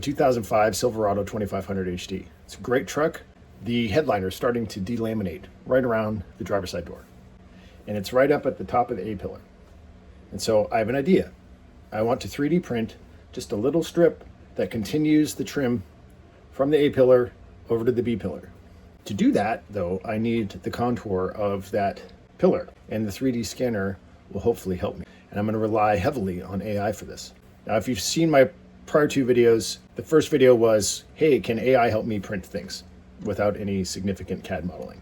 2005 Silverado 2500 HD. It's a great truck. The headliner is starting to delaminate right around the driver's side door. And it's right up at the top of the A-pillar. And so I have an idea. I want to 3D print just a little strip that continues the trim from the A-pillar over to the B-pillar. To do that, though, I need the contour of that pillar, and the 3D scanner will hopefully help me. And I'm going to rely heavily on AI for this. Now, if you've seen my prior two videos, the first video was, hey, can AI help me print things without any significant CAD modeling?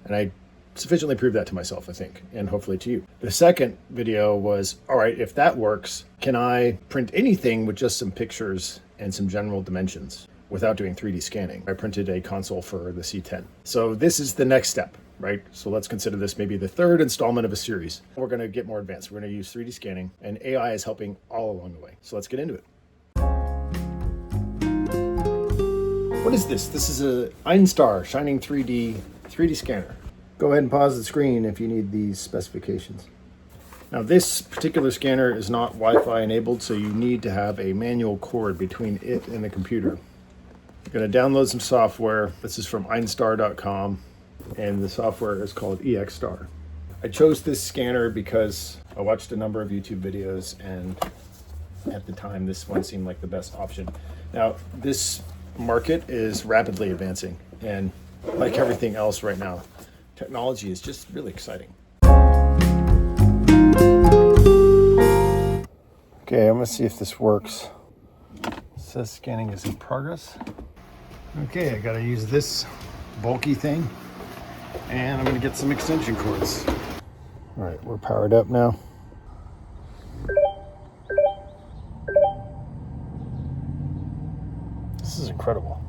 And I sufficiently proved that to myself, I think, and hopefully to you. The second video was, all right, if that works, can I print anything with just some pictures and some general dimensions without doing 3D scanning? I printed a console for the C10. So this is the next step, right? So let's consider this maybe the third installment of a series. We're going to get more advanced. We're going to use 3D scanning, and AI is helping all along the way. So let's get into it. What is this? This is a Einstar Shining 3D scanner. Go ahead and pause the screen if you need these specifications. Now, this particular scanner is not Wi-Fi enabled, so you need to have a manual cord between it and the computer. You're going to download some software. This is from einstar.com, and the software is called EXstar. I chose this scanner because I watched a number of YouTube videos, and at the time, this one seemed like the best option. Now, this market is rapidly advancing, and like everything else right now, technology is just really exciting. Okay, I'm gonna see if this works. It says scanning is in progress. Okay, I gotta use this bulky thing, and I'm gonna get some extension cords. All right, we're powered up now. This is incredible.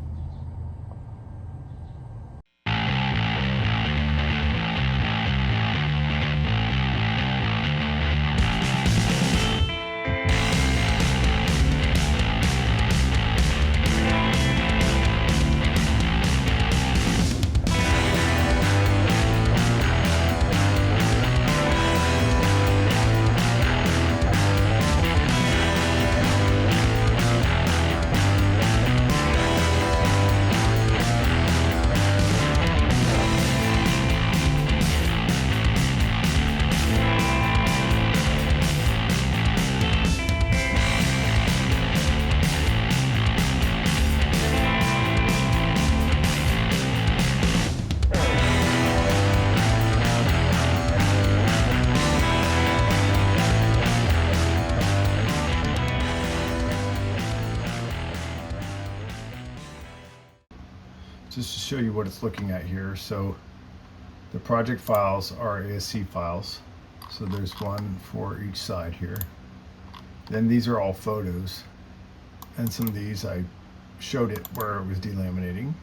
Just to show you what it's looking at here, so the project files are ASC files, so there's one for each side here. Then these are all photos, and some of these I showed it where it was delaminating.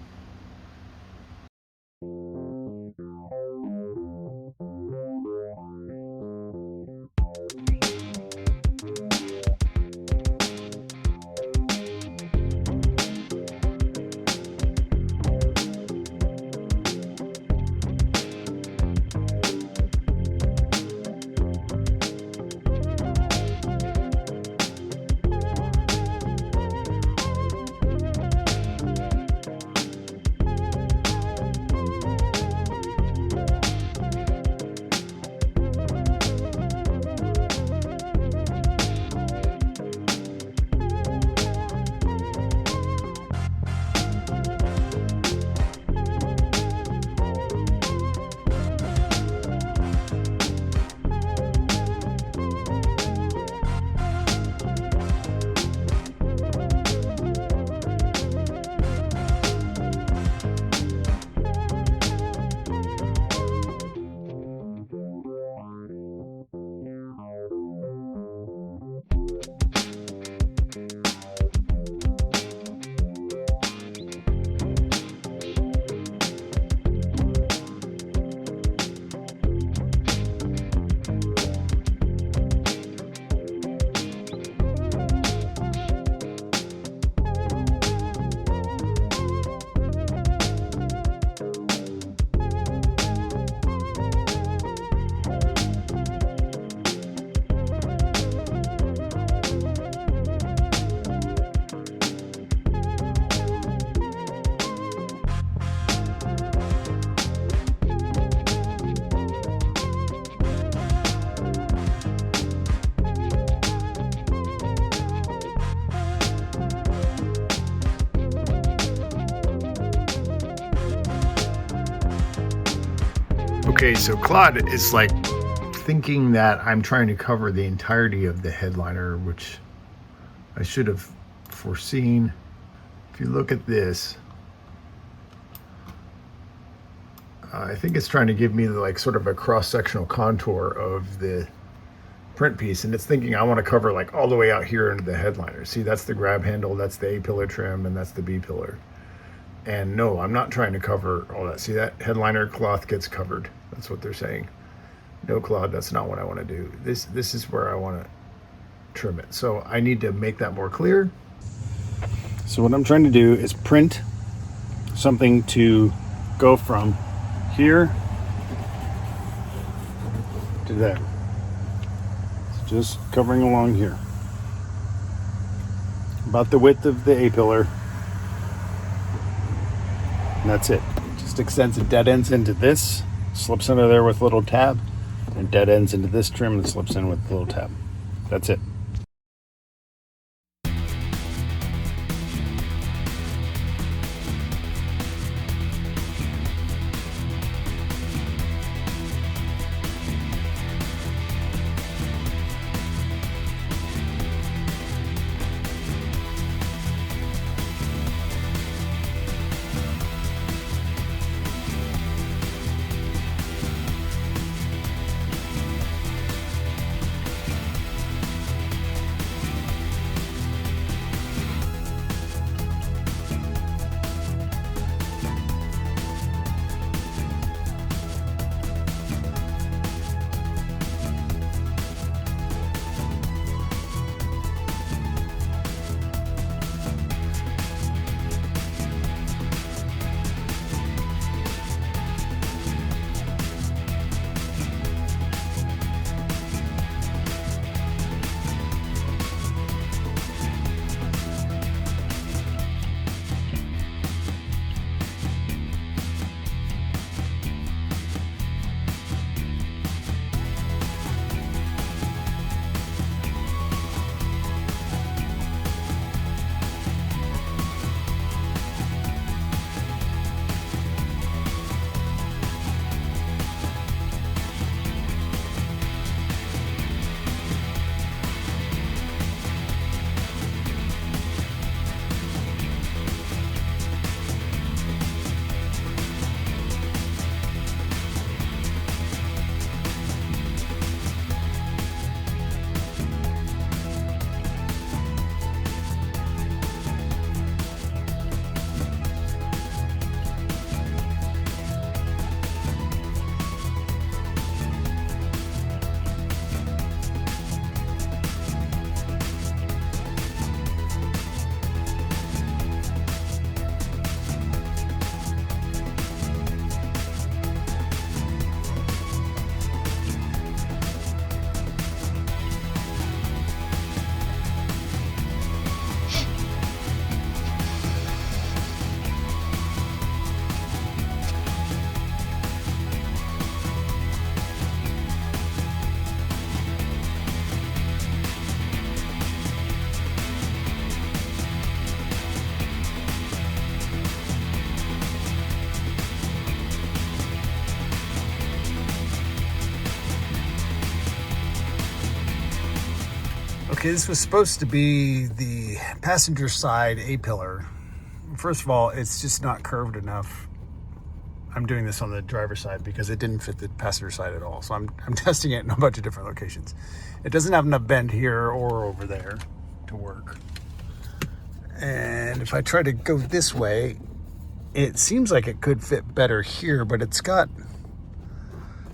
Okay, so Claude is like thinking that I'm trying to cover the entirety of the headliner, which I should have foreseen. If you look at this, I think it's trying to give me like sort of a cross-sectional contour of the print piece, and it's thinking I want to cover like all the way out here into the headliner. See, that's the grab handle, that's the A pillar trim, and that's the B pillar. And no, I'm not trying to cover all that. See, that headliner cloth gets covered. That's what they're saying. No, Claude, that's not what I want to do. This is where I want to trim it. So I need to make that more clear. So what I'm trying to do is print something to go from here to there. It's just covering along here. About the width of the A pillar. And that's it. Just extends the dead ends into this, slips under there with a little tab, and dead ends into this trim and slips in with a little tab. That's it. Okay, this was supposed to be the passenger side A-pillar. First of all, it's just not curved enough. I'm doing this on the driver's side because it didn't fit the passenger side at all. So I'm testing it in a bunch of different locations. It doesn't have enough bend here or over there to work. And if I try to go this way, it seems like it could fit better here, but it's got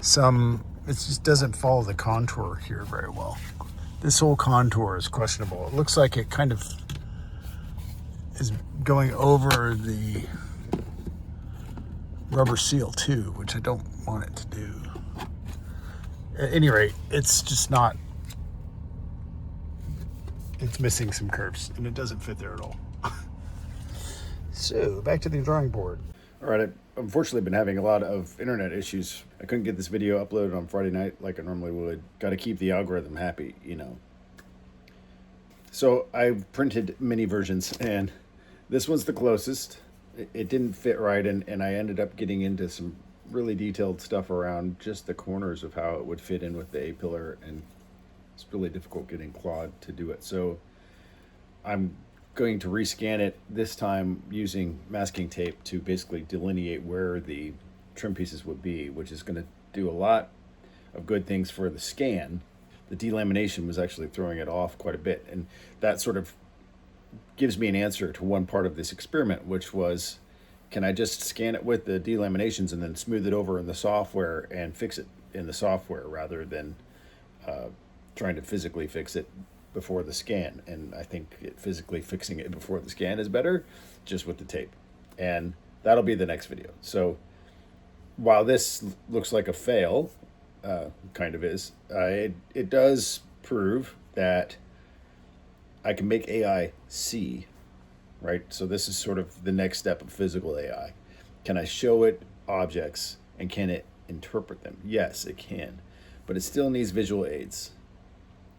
some, it just doesn't follow the contour here very well. This whole contour is questionable. It looks like it kind of is going over the rubber seal too, which I don't want it to do. At any rate, it's just not, it's missing some curves and it doesn't fit there at all. So back to the drawing board. All right, I've unfortunately been having a lot of internet issues. I couldn't get this video uploaded on Friday night like I normally would. Got to keep the algorithm happy, you know. So I've printed many versions, and this one's the closest. It didn't fit right, and I ended up getting into some really detailed stuff around just the corners of how it would fit in with the A-pillar, and it's really difficult getting Claude to do it. So I'm going to rescan it this time using masking tape to basically delineate where the trim pieces would be, which is going to do a lot of good things for the scan. The delamination was actually throwing it off quite a bit, and that sort of gives me an answer to one part of this experiment, which was, can I just scan it with the delaminations and then smooth it over in the software and fix it in the software rather than trying to physically fix it before the scan? And I think physically fixing it before the scan is better, just with the tape. And that'll be the next video. So while this looks like a fail, kind of is, it does prove that I can make AI see, right? So this is sort of the next step of physical AI. Can I show it objects and can it interpret them? Yes, it can, but it still needs visual aids.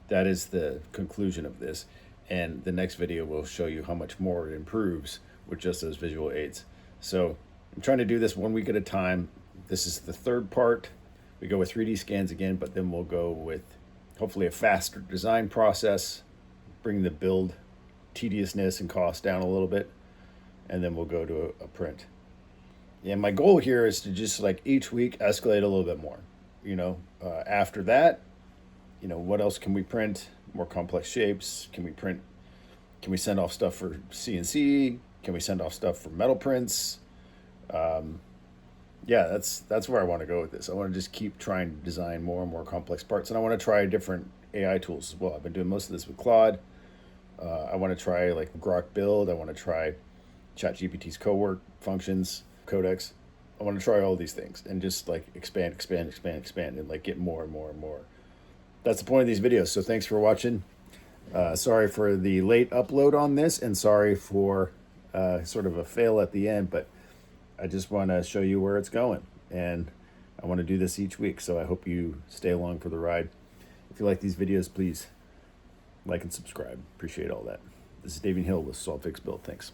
That is the conclusion of this. And the next video will show you how much more it improves with just those visual aids. So I'm trying to do this 1 week at a time. This is the third part. We go with 3D scans again, but then we'll go with hopefully a faster design process, bring the build tediousness and cost down a little bit, and then we'll go to a print. And my goal here is to just like each week escalate a little bit more. After that, what else can we print? More complex shapes. Can we send off stuff for CNC? Can we send off stuff for metal prints? Yeah, that's where I want to go with this. I want to just keep trying to design more and more complex parts, and I want to try different AI tools as well. I've been doing most of this with Claude. I want to try like Grok Build. I want to try ChatGPT's cowork functions, codecs. I want to try all these things and just like expand, and like get more and more and more. That's the point of these videos. So thanks for watching. Sorry for the late upload on this, and sorry for sort of a fail at the end, but I just want to show you where it's going, and I want to do this each week, so I hope you stay along for the ride. If you like these videos, please like and subscribe. Appreciate all that. This is David Hill with Solve Fix Build. Thanks.